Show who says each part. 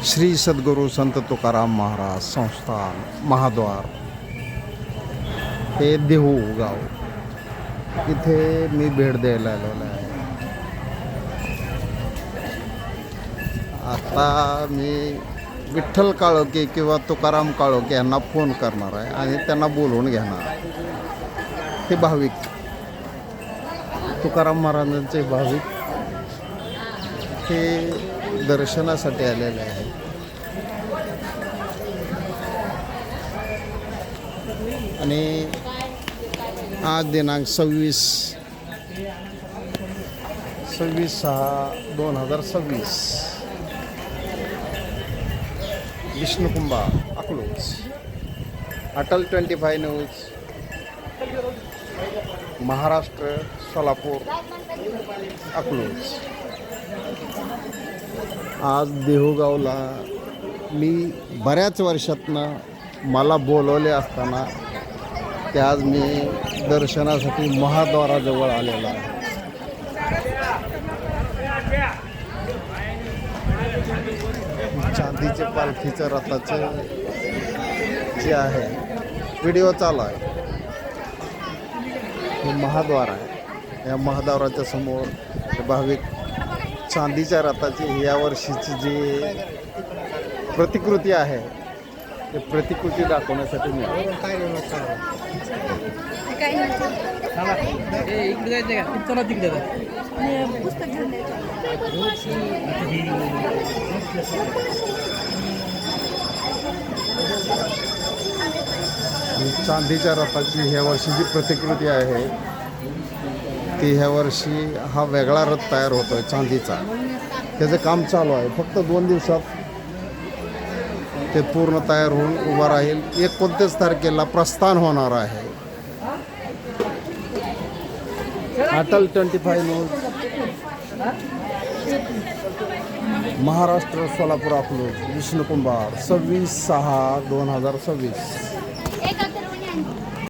Speaker 1: श्री सद्गुरू संत तुकाराम महाराज संस्थान महाद्वार हे देहू गाव इथे मी भेट द्यायला आलेलो आहे. आता मी विठ्ठल काळोखे किंवा तुकाराम काळोखे यांना फोन करणार आहे आणि त्यांना बोलवून घेणार. हे भाविक तुकाराम महाराजांचे भाविक हे दर्शनासाठी आलेले आहेत. आणि आज दिनांक 26/6/2026 विष्णुकुंभा अकलूज अटल 25 न्यूज महाराष्ट्र सोलापूर अकलूज. आज देहूगावला मी बऱ्याच वर्षातनं मला बोलवले असताना ते आज मी दर्शनासाठी महाद्वाराजवळ आलेलो आहे. चांदीचे पालखीचं रथाचं जे आहे व्हिडिओ चालू आहे. हे महाद्वार आहे. या महाद्वाराच्या समोर हे भाविक चांदीच्या रथाची या वर्षीची जी प्रतिकृती आहे ते प्रतिकृती दाखवण्यासाठी मी चांदीच्या रथाची ह्या वर्षीची प्रतिकृती आहे ती ह्या वर्षी हा वेगळा रथ तयार होतोय चांदीचा. त्याचं काम चालू आहे. फक्त 2 दिवसात ते पूर्ण तयार होऊन उभा राहील. 29 तारखेला प्रस्थान होणार आहे. अटल 25 न्यूज महाराष्ट्र सोलापूर अकलूज विष्णुकुंभार 26/6/2026.